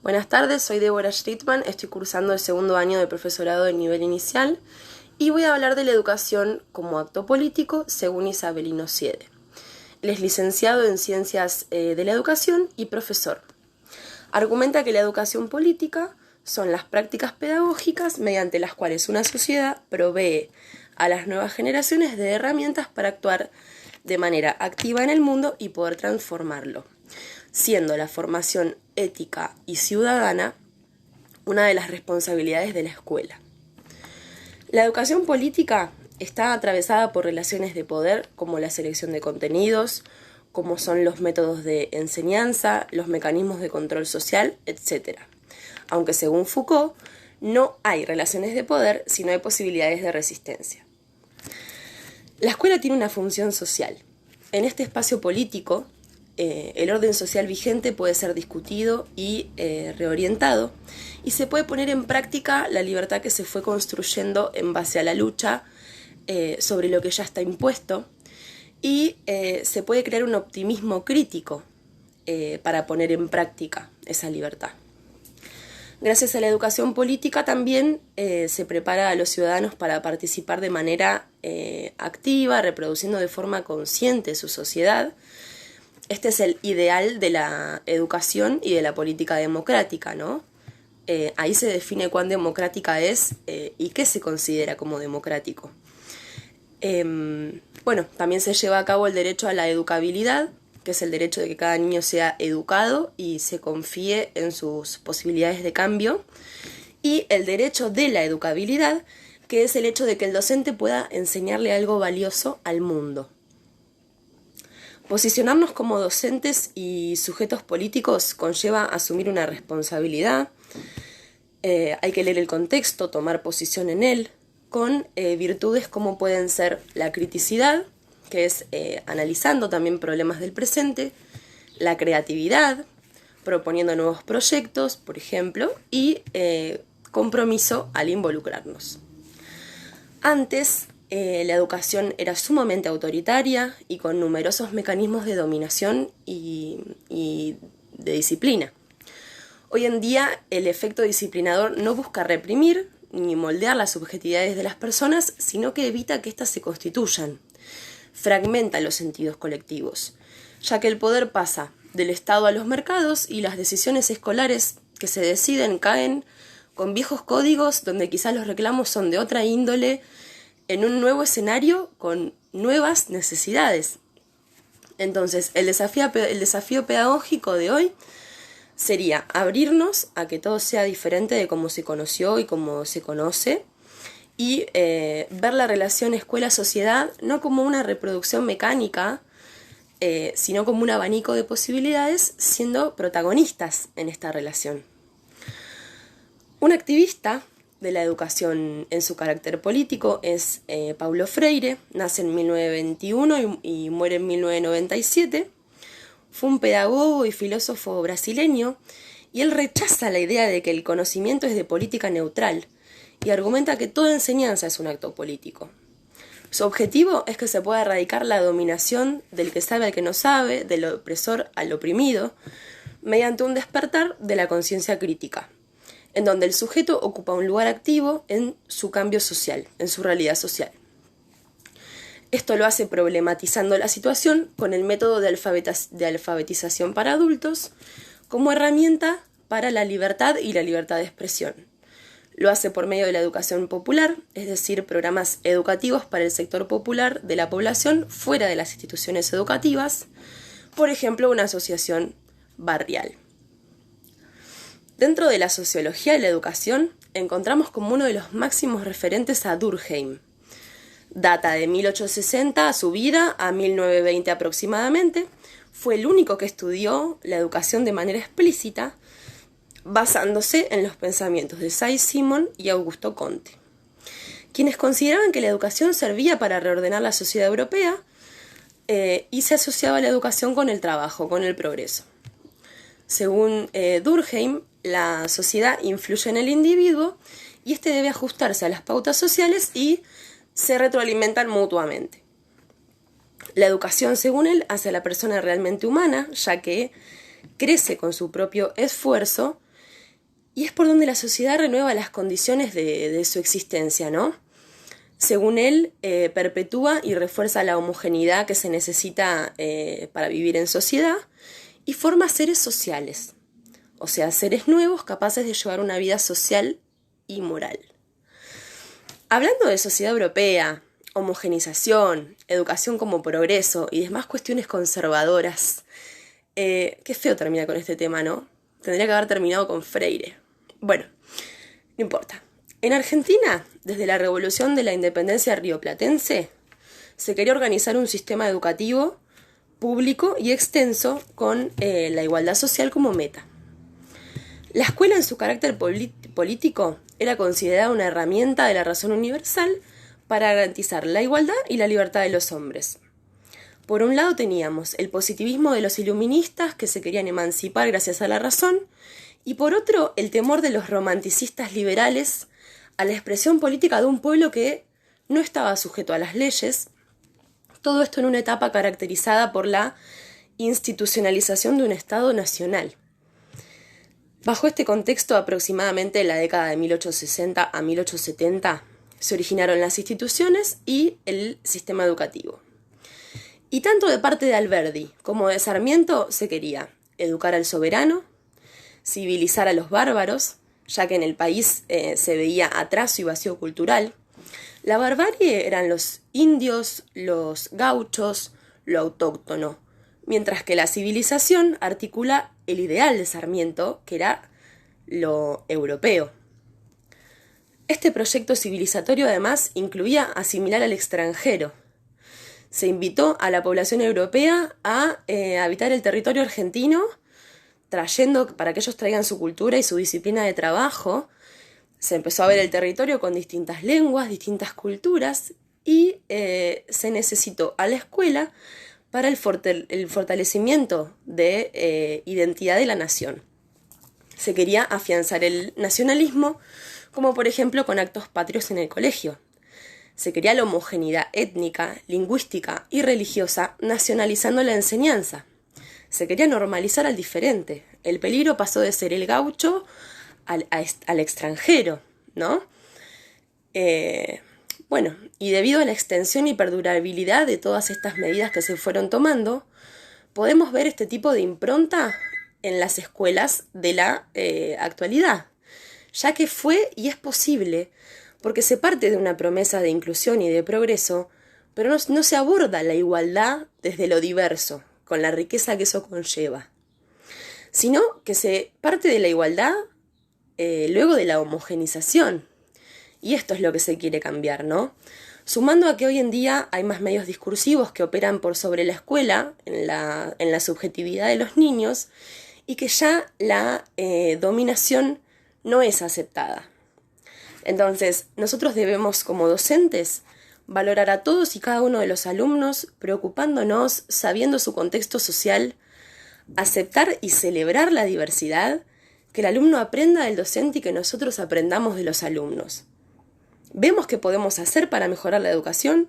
Buenas tardes, soy Débora Strittman, estoy cursando el segundo año de profesorado de nivel inicial y voy a hablar de la educación como acto político según Isabelino Siede. Él es licenciado en Ciencias de la Educación y profesor. Argumenta que la educación política son las prácticas pedagógicas mediante las cuales una sociedad provee a las nuevas generaciones de herramientas para actuar de manera activa en el mundo y poder transformarlo, siendo la formación ética y ciudadana una de las responsabilidades de la escuela. La educación política está atravesada por relaciones de poder como la selección de contenidos, como son los métodos de enseñanza, los mecanismos de control social, etc. Aunque según Foucault, no hay relaciones de poder si no hay posibilidades de resistencia. La escuela tiene una función social. En este espacio político, el orden social vigente puede ser discutido y reorientado, y se puede poner en práctica la libertad que se fue construyendo en base a la lucha sobre lo que ya está impuesto, y se puede crear un optimismo crítico para poner en práctica esa libertad. Gracias a la educación política también se prepara a los ciudadanos para participar de manera activa, reproduciendo de forma consciente su sociedad. Este es el ideal de la educación y de la política democrática, ¿no? Ahí se define cuán democrática es y qué se considera como democrático. También se lleva a cabo el derecho a la educabilidad, que es el derecho de que cada niño sea educado y se confíe en sus posibilidades de cambio, y el derecho de la educabilidad, que es el hecho de que el docente pueda enseñarle algo valioso al mundo. Posicionarnos como docentes y sujetos políticos conlleva asumir una responsabilidad. Hay que leer el contexto, tomar posición en él, con virtudes como pueden ser la criticidad, que es analizando también problemas del presente, la creatividad, proponiendo nuevos proyectos, por ejemplo, y compromiso al involucrarnos. Antes, la educación era sumamente autoritaria y con numerosos mecanismos de dominación y de disciplina. Hoy en día, el efecto disciplinador no busca reprimir ni moldear las subjetividades de las personas, sino que evita que éstas se constituyan. Fragmenta los sentidos colectivos, ya que el poder pasa del Estado a los mercados y las decisiones escolares que se deciden caen con viejos códigos donde quizás los reclamos son de otra índole, en un nuevo escenario con nuevas necesidades. Entonces, el desafío pedagógico de hoy sería abrirnos a que todo sea diferente de cómo se conoció y cómo se conoce, y ver la relación escuela-sociedad no como una reproducción mecánica, sino como un abanico de posibilidades, siendo protagonistas en esta relación. Un activista de la educación en su carácter político es Paulo Freire. Nace en 1921 y muere en 1997. Fue un pedagogo y filósofo brasileño, y él rechaza la idea de que el conocimiento es de política neutral y argumenta que toda enseñanza es un acto político. Su objetivo es que se pueda erradicar la dominación del que sabe al que no sabe, del opresor al oprimido, mediante un despertar de la conciencia crítica, en donde el sujeto ocupa un lugar activo en su cambio social, en su realidad social. Esto lo hace problematizando la situación con el método de alfabetización para adultos como herramienta para la libertad y la libertad de expresión. Lo hace por medio de la educación popular, es decir, programas educativos para el sector popular de la población fuera de las instituciones educativas, por ejemplo, una asociación barrial. Dentro de la sociología de la educación, encontramos como uno de los máximos referentes a Durkheim. Data de 1860 a su vida, a 1920 aproximadamente. Fue el único que estudió la educación de manera explícita, basándose en los pensamientos de Saint-Simon y Augusto Comte, quienes consideraban que la educación servía para reordenar la sociedad europea y se asociaba la educación con el trabajo, con el progreso. Según Durkheim, la sociedad influye en el individuo y éste debe ajustarse a las pautas sociales y se retroalimentan mutuamente. La educación, según él, hace a la persona realmente humana, ya que crece con su propio esfuerzo y es por donde la sociedad renueva las condiciones de su existencia, ¿no? Según él, perpetúa y refuerza la homogeneidad que se necesita para vivir en sociedad y forma seres sociales, o sea, seres nuevos capaces de llevar una vida social y moral. Hablando de sociedad europea, homogenización, educación como progreso y demás cuestiones conservadoras, qué feo termina con este tema, ¿no? Tendría que haber terminado con Freire. Bueno, no importa. En Argentina, desde la Revolución de la Independencia rioplatense, se quería organizar un sistema educativo público y extenso con la igualdad social como meta. La escuela en su carácter político era considerada una herramienta de la razón universal para garantizar la igualdad y la libertad de los hombres. Por un lado teníamos el positivismo de los iluministas que se querían emancipar gracias a la razón, y por otro el temor de los romanticistas liberales a la expresión política de un pueblo que no estaba sujeto a las leyes, todo esto en una etapa caracterizada por la institucionalización de un Estado nacional. Bajo este contexto, aproximadamente en la década de 1860 a 1870, se originaron las instituciones y el sistema educativo. Y tanto de parte de Alberdi como de Sarmiento se quería educar al soberano, civilizar a los bárbaros, ya que en el país se veía atraso y vacío cultural. La barbarie eran los indios, los gauchos, lo autóctono, mientras que la civilización articula el ideal de Sarmiento, que era lo europeo. Este proyecto civilizatorio además incluía asimilar al extranjero. Se invitó a la población europea a habitar el territorio argentino, trayendo para que ellos traigan su cultura y su disciplina de trabajo. Se empezó a ver el territorio con distintas lenguas, distintas culturas, y se necesitó a la escuela para el fortalecimiento de identidad de la nación. Se quería afianzar el nacionalismo, como por ejemplo con actos patrios en el colegio. Se quería la homogeneidad étnica, lingüística y religiosa, nacionalizando la enseñanza. Se quería normalizar al diferente. El peligro pasó de ser el gaucho al extranjero, ¿no? Bueno, y debido a la extensión y perdurabilidad de todas estas medidas que se fueron tomando, podemos ver este tipo de impronta en las escuelas de la actualidad, ya que fue y es posible, porque se parte de una promesa de inclusión y de progreso, pero no se aborda la igualdad desde lo diverso, con la riqueza que eso conlleva, sino que se parte de la igualdad luego de la homogenización. Y esto es lo que se quiere cambiar, ¿no? Sumando a que hoy en día hay más medios discursivos que operan por sobre la escuela, en la subjetividad de los niños, y que ya la dominación no es aceptada. Entonces, nosotros debemos, como docentes, valorar a todos y cada uno de los alumnos, preocupándonos, sabiendo su contexto social, aceptar y celebrar la diversidad, que el alumno aprenda del docente y que nosotros aprendamos de los alumnos. ¿Vemos qué podemos hacer para mejorar la educación?